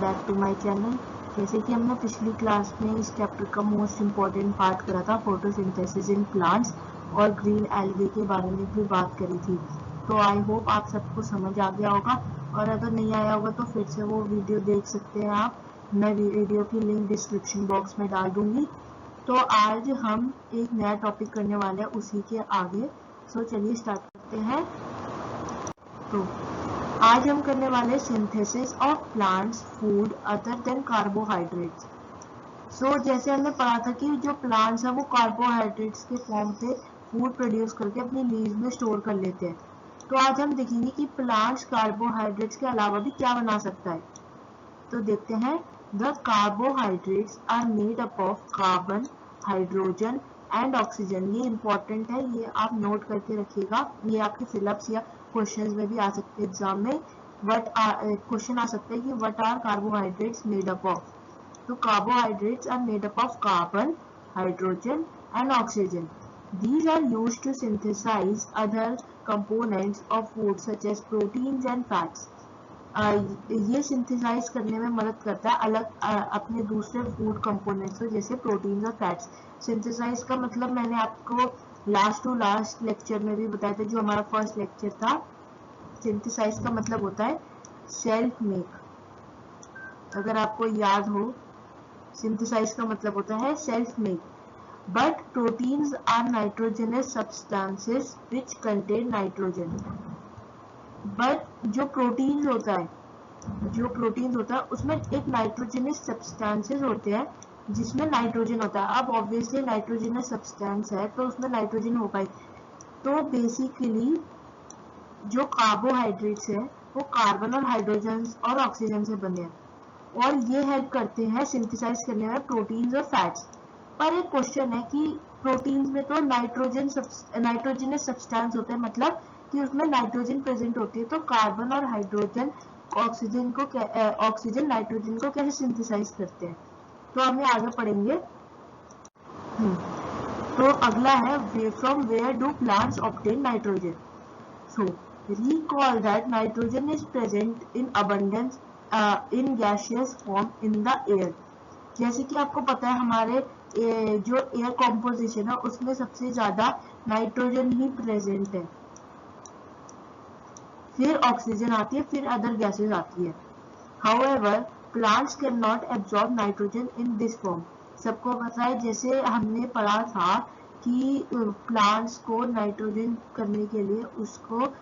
Back to my channel. जैसे कि हमने पिछली क्लास में इस चैप्टर का मोस्ट इम्पॉर्टेंट पार्ट करा था फोटोसिंथेसिस इन प्लांट्स और ग्रीन एल्गे के बारे में भी बात करी थी। तो आई होप आप सबको समझ आ गया होगा, और अगर नहीं आया होगा तो फिर से वो वीडियो देख सकते हैं आप। मैं वीडियो की लिंक डिस्क्रिप्शन बॉक्स में डाल दूंगी। तो आज हम एक नया टॉपिक करने वाले हैं उसी के आगे। सो चलिए स्टार्ट करते हैं। तो आज हम करने वाले synthesis of plants food other than carbohydrates. So जैसे हमने पढ़ा था कि जो प्लांट्स है वो कार्बोहाइड्रेट्स के फॉर्म से फूड प्रोड्यूस करके अपनी लीव्स में स्टोर कर लेते हैं। तो आज हम देखेंगे कि प्लांट्स कार्बोहाइड्रेट्स के अलावा भी क्या बना सकता है। तो देखते हैं। The carbohydrates are made up of carbon, hydrogen and oxygen. ये इंपॉर्टेंट है, ये आप नोट करके रखिएगा। ये आपके सिलेबस या क्वेश्चंस में भी आ सकते हैं एग्जाम में। क्वेश्चन आ सकते हैं कि what are carbohydrates made up of. तो carbohydrates are made up of carbon, hydrogen and oxygen. These are used to synthesize other components of food such as proteins and fats. ये synthesise करने में मदद करता है अलग अपने दूसरे फूड कंपोनेंट्स को, जैसे प्रोटीन और फैट्स। सिंथेसाइज का मतलब मैंने आपको लास्ट टू लास्ट लेक्चर में भी बताया था, जो हमारा फर्स्ट लेक्चर था। सिंथेसाइज का मतलब होता है सेल्फ मेक। अगर आपको याद हो, सिंथेसाइज का मतलब होता है self make. But proteins are nitrogenous substances which contain nitrogen. But जो प्रोटीन्स होता है उसमें एक नाइट्रोजनस सब्सटेंसेस होते हैं जिसमें नाइट्रोजन होता है। अब ऑब्वियसली नाइट्रोजनस सब्सटेंस है तो उसमें नाइट्रोजन हो पाए। तो बेसिकली जो कार्बोहाइड्रेट्स है वो कार्बन और हाइड्रोजन और ऑक्सीजन से बने हैं, और ये हेल्प करते हैं सिंथेसाइज करने में प्रोटीन्स और फैट्स। पर एक क्वेश्चन है कि प्रोटीन्स में तो नाइट्रोजनस सब्सटेंस होते हैं, मतलब कि उसमें नाइट्रोजन प्रेजेंट होती है। तो कार्बन और हाइड्रोजन ऑक्सीजन नाइट्रोजन को कैसे सिंथेसाइज करते हैं, तो हम ये आगे पढ़ेंगे। तो अगला है from where do plants obtain nitrogen. So recall that nitrogen is present in abundance in gaseous form in the air. जैसे कि आपको पता है हमारे जो एयर कॉम्पोजिशन है उसमें सबसे ज्यादा नाइट्रोजन ही प्रेजेंट है, फिर ऑक्सीजन आती है, फिर अदर गैसेस आती है। However, plants cannot absorb nitrogen in this form. सबको पता है, जैसे हमने पढ़ा था कि प्लांट्स को नाइट्रोजन करने के लिए उसको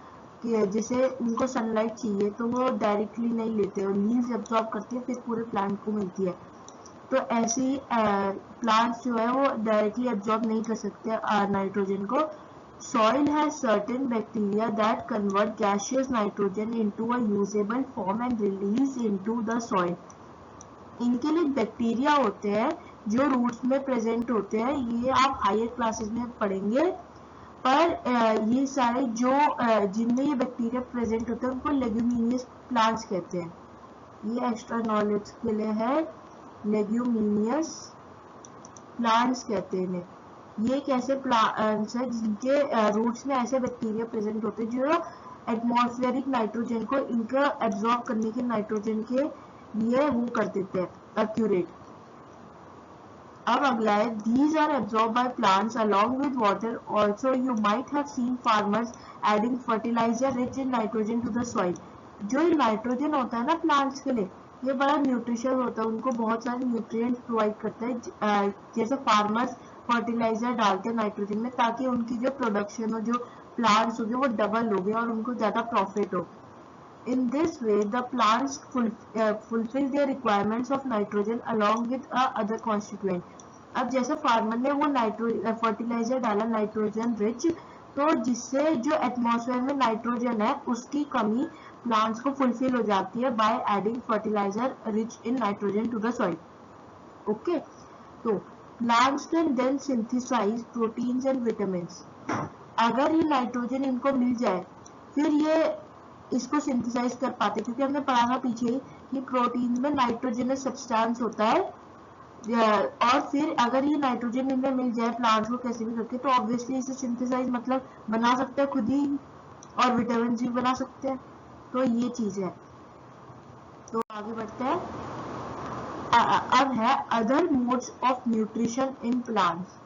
जैसे उनको सनलाइट चाहिए तो वो डायरेक्टली नहीं लेते, और लीव्स एब्जॉर्ब करती है फिर पूरे प्लांट को मिलती है। तो ऐसे ही प्लांट्स जो है वो डायरेक्टली एब्जॉर्ब नहीं कर सकते नाइट्रोजन को। Soil has certain bacteria that convert gaseous nitrogen into a usable form and release into the soil. इनके लिए बैक्टीरिया होते हैं जो रूट्स में प्रेजेंट होते हैं, ये आप हायर क्लासेस में पढ़ेंगे। पर ये सारे जो जिनमें ये बैक्टीरिया प्रेजेंट होते हैं उनको लेग्यूमिनियस प्लांट्स कहते हैं। ये एक्स्ट्रा नॉलेज के लिए है, लेग्यूमिनियस प्लांट्स कहते हैं इन्हें। ये एक ऐसे प्लांट्स है जिनके रूट्स में ऐसे बैक्टीरिया प्रेजेंट होते हैं जो एटमॉस्फेरिक नाइट्रोजन को इनका एब्जॉर्ब करने के नाइट्रोजन के लिए वो कर देते हैं एक्यूरेट। अब अगला है these are absorbed by plants along with water. Also you might have seen farmers adding fertilizer rich in nitrogen to the soil. जो ये नाइट्रोजन होता है ना प्लांट्स के लिए, ये बड़ा न्यूट्रिशियस होता है, उनको बहुत सारे न्यूट्रिएंट्स प्रोवाइड करता है। जैसे फार्मर्स फर्टिलाइजर डालते हैं नाइट्रोजन में ताकि उनकी जो प्रोडक्शन हो, जो प्लांट्स होंगे वो डबल हो गए और उनको ज्यादा प्रॉफिट हो। In this way, the plants fulfill their requirements of nitrogen along with other constituent. अब जैसे फार्मर ने वो फर्टिलाइजर डाला नाइट्रोजन रिच, तो जिससे जो एटमॉस्फेयर में नाइट्रोजन है उसकी कमी प्लांट्स को फुलफिल हो जाती है by adding fertiliser rich in nitrogen to the soil. Okay, तो plants can then synthesise proteins and vitamins. अगर ये नाइट्रोजन इनको मिल जाए फिर ये इसको सिंथेसाइज कर पाते, क्योंकि हमने पढ़ा था पीछे कि प्रोटीन में नाइट्रोजनस सब्सटेंस होता है, और फिर अगर ये नाइट्रोजन इनमें मिल जाए प्लांट्स को कैसे भी करके, तो ऑब्वियसली इसे सिंथेसाइज मतलब बना सकते हैं खुद ही, और विटामिन भी बना सकते हैं। तो ये चीज है। तो आगे बढ़ते हैं। अब है other modes of nutrition in plants.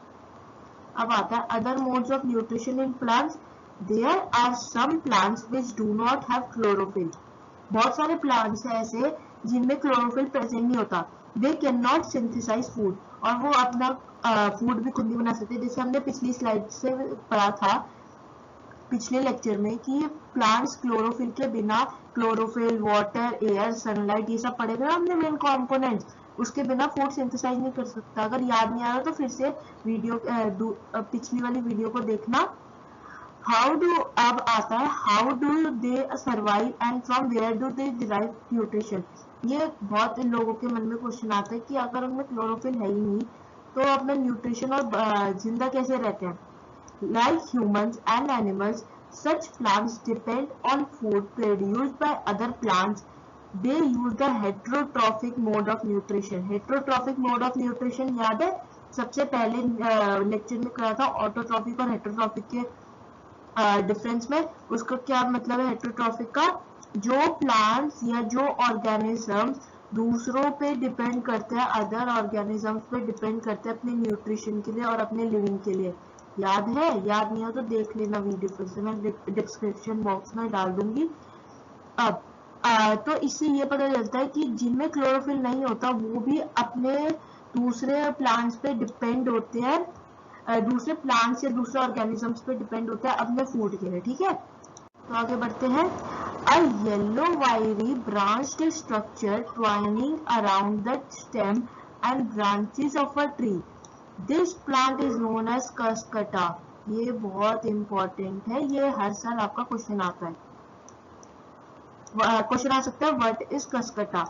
अब आता है other modes of nutrition in plants. There are some plants which do not have chlorophyll. बहुत सारे प्लांट्स हैं ऐसे जिनमें क्लोरोफिल प्रेजेंट नहीं होता। They can not synthesise food, और वो अपना फूड भी खुद नहीं बना सकते। जैसे हमने पिछली स्लाइड से पढ़ा था पिछले लेक्चर में कि प्लांट्स क्लोरोफिल के बिना, क्लोरोफिल, वाटर, एयर, सनलाइट, ये सब पढ़े थे ना हमने मेन कंपोनेंट्स, उसके बिना फूड सिंथेसाइज नहीं कर सकता। अगर याद नहीं आ रहा तो फिर से वीडियो पिछली वाली वीडियो को देखना। हाउ डू, अब आता है how do they survive and from where do they derive nutrition. ये बहुत लोगों के मन में क्वेश्चन आता है कि अगर उनमें क्लोरोफिल है ही नहीं तो अपना न्यूट्रिशन और जिंदा कैसे रहते हैं। Like humans and animals, such plants depend on food produced by other plants. They use the heterotrophic mode of nutrition. Heterotrophic mode of nutrition याद है? सबसे पहले लेक्चर में कहा था ऑटोट्रॉफिक और हेटरोट्रॉफिक के डिफरेंस में। उसका क्या मतलब है हेटरोट्रॉफिक का? जो प्लांट्स या जो ऑर्गेनिजम्स दूसरों पे डिपेंड करते हैं, अदर ऑर्गेनिजम्स पे डिपेंड करते हैं अपने न्यूट्रिशन के लिए और अपने लिविंग के लिए। याद है? याद नहीं हो तो देख लेना वीडियो, फिर से मैं डिस्क्रिप्शन बॉक्स में डाल दूंगी। अब तो इससे ये पता चलता है कि जिनमें क्लोरोफिल नहीं होता वो भी अपने दूसरे प्लांट्स पे डिपेंड होते हैं, दूसरे प्लांट्स या दूसरे ऑर्गेनिजम्स पे डिपेंड होते हैं अपने फूड के लिए। ठीक है, तो आगे बढ़ते हैं। A yellow wiry branched structure twining around the stem and branches of a tree. This plant is known as Cuscuta. ये बहुत इंपॉर्टेंट है, ये हर साल आपका क्वेश्चन आता है। क्वेश्चन आ सकता है व्हाट इज कसकटा।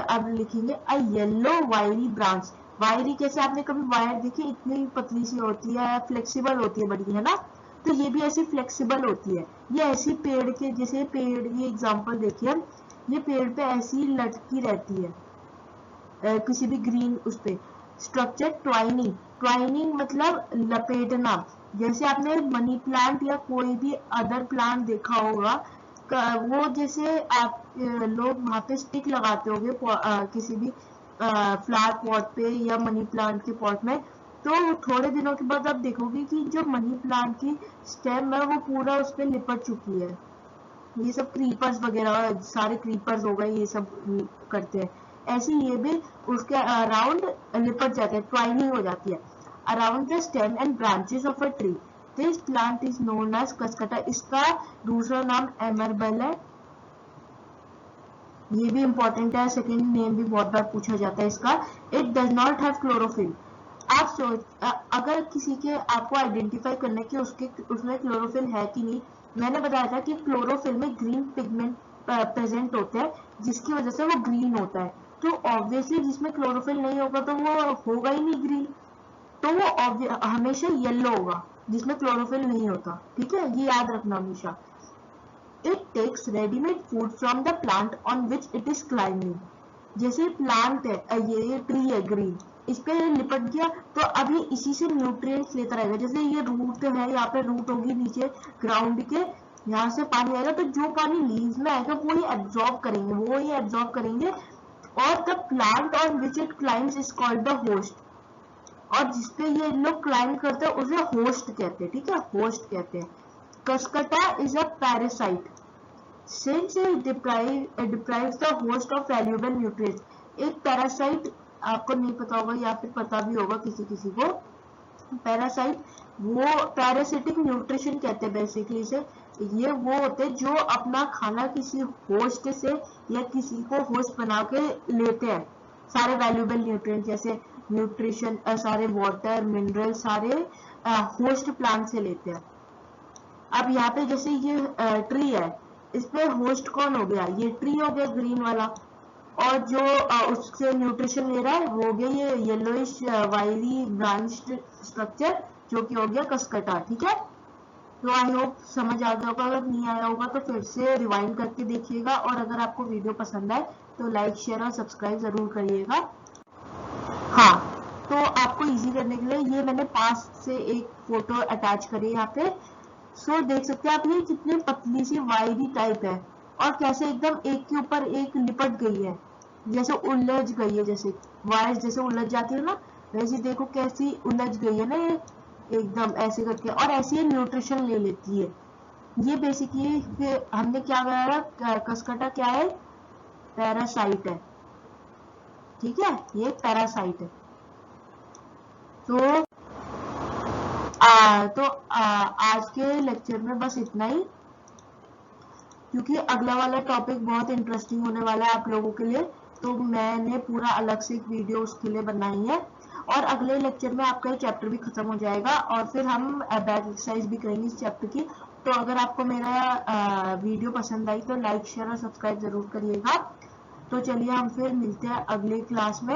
अब लिखेंगे अ येलो वायरी ब्रांच। वायरी कैसे, आपने कभी वायर देखी? इतनी पतली सी होती है, फ्लेक्सिबल होती है बड़ी, है ना? तो ये भी ऐसी फ्लेक्सिबल होती है। ये ऐसी पेड़ के, जैसे पेड़, ये एग्जांपल देखिए, ये पेड़ पे ऐसी लटकी रहती है किसी भी ग्रीन उस पे। स्ट्रक्चर ट्वाइनिंग, ट्वाइनिंग मतलब लपेटना। जैसे आपने मनी प्लांट या कोई भी अदर प्लांट देखा होगा, वो जैसे आप लोग वहां पे स्टिक लगाते होंगे किसी भी फ्लावर पॉट पे या मनी प्लांट के पॉट में, तो थोड़े दिनों के बाद आप देखोगे कि जो मनी प्लांट की स्टेम है वो पूरा उस पर लिपट चुकी है। ये सब क्रीपर्स वगैरह, सारे क्रीपर्स हो गए, ये सब करते हैं। ऐसे ये भी उसके अराउंड लिपट जाते हैं, ट्वाइनिंग हो जाती है around the stem and branches of a tree. This plant is known as cuscuta. इसका दूसरा नाम एमरबेल है। ये भी इंपॉर्टेंट है, सेकेंड नेम भी बहुत बार पूछा जाता है इसका। It does not have chlorophyll. आप सोच, अगर किसी के आपको आइडेंटिफाई करना है कि उसमें क्लोरोफिल है कि नहीं, मैंने बताया था कि क्लोरोफिल में ग्रीन पिगमेंट प्रेजेंट होते हैं जिसकी वजह से वो ग्रीन होता है। तो ऑब्वियसली जिसमें क्लोरोफिल नहीं होगा तो वो होगा ही नहीं ग्रीन, तो वो हमेशा येलो होगा जिसमें क्लोरोफिल नहीं होता। ठीक है, ये याद रखना हमेशा। It takes readymade food from the plant on which it is climbing. जैसे प्लांट है, ये ट्री है ग्रीन, इस पे लिपट गया तो अभी इसी से न्यूट्रिएंट्स लेता रहेगा। जैसे ये रूट है, यहाँ पे रूट होगी नीचे ग्राउंड के, यहाँ से पानी आएगा तो जो पानी लीव्स में आएगा वो ही एब्जॉर्ब करेंगे, वो ही एब्जॉर्ब करेंगे। और the plant on which it climbs is called the host. और जिसपे ये लोग क्लाइम करते हैं उसे होस्ट कहते हैं। ठीक है, होस्ट कहते हैं। Cuscuta is a parasite since it deprives the host of valuable nutrients। एक पैरासाइट, आपको नहीं पता होगा या फिर पता भी होगा किसी किसी को, पैरासाइट वो पैरासिटिक न्यूट्रिशन कहते हैं बेसिकली से। ये वो होते हैं जो अपना खाना किसी होस्ट से या किसी को होस्ट बना के लेते हैं, सारे वैल्यूएबल न्यूट्रिएंट जैसे न्यूट्रिशन, सारे वाटर, मिनरल, सारे होस्ट प्लांट से लेते हैं। अब यहाँ पे जैसे ये ट्री है, इस पे होस्ट कौन हो गया? ये ट्री हो गया ग्रीन वाला, और जो उससे न्यूट्रिशन ले रहा है वो हो गया ये येलोइश वायरी ब्रांच्ड स्ट्रक्चर जो कि हो गया कसकटा। ठीक है, तो आई होप समझ आ गया होगा। अगर नहीं आया होगा तो फिर से रिवाइंड करके देखिएगा, और अगर आपको वीडियो पसंद आए तो लाइक, शेयर और सब्सक्राइब जरूर करिएगा। हाँ, तो आपको इजी करने के लिए ये मैंने पास से एक फोटो अटैच करी यहाँ पे। सो देख सकते हैं आप ये कितनी पतली सी वायरी टाइप है और कैसे एकदम एक के ऊपर एक लिपट गई है। जैसे उलझ गई है, जैसे वॉइस जैसे उलझ जाती है ना, वैसे देखो कैसी उलझ गई है ना ये, एकदम ऐसे करके। और ऐसे ये न्यूट्रिशन ले लेती है। ये बेसिकली हमने क्या कराया, कसकटा क्या है, पैरासाइट है, ठीक है, ये पैरासाइट है। तो आज के लेक्चर में बस इतना ही, क्योंकि अगला वाला टॉपिक बहुत इंटरेस्टिंग होने वाला है आप लोगों के लिए, तो मैंने पूरा अलग से एक वीडियो उसके लिए बनाई है। और अगले लेक्चर में आपका ये चैप्टर भी खत्म हो जाएगा और फिर हम बैक एक्सरसाइज भी करेंगे इस चैप्टर की। तो अगर आपको मेरा वीडियो पसंद आई तो लाइक शेयर और सब्सक्राइब जरूर करिएगा। तो चलिए हम फिर मिलते हैं अगले क्लास में।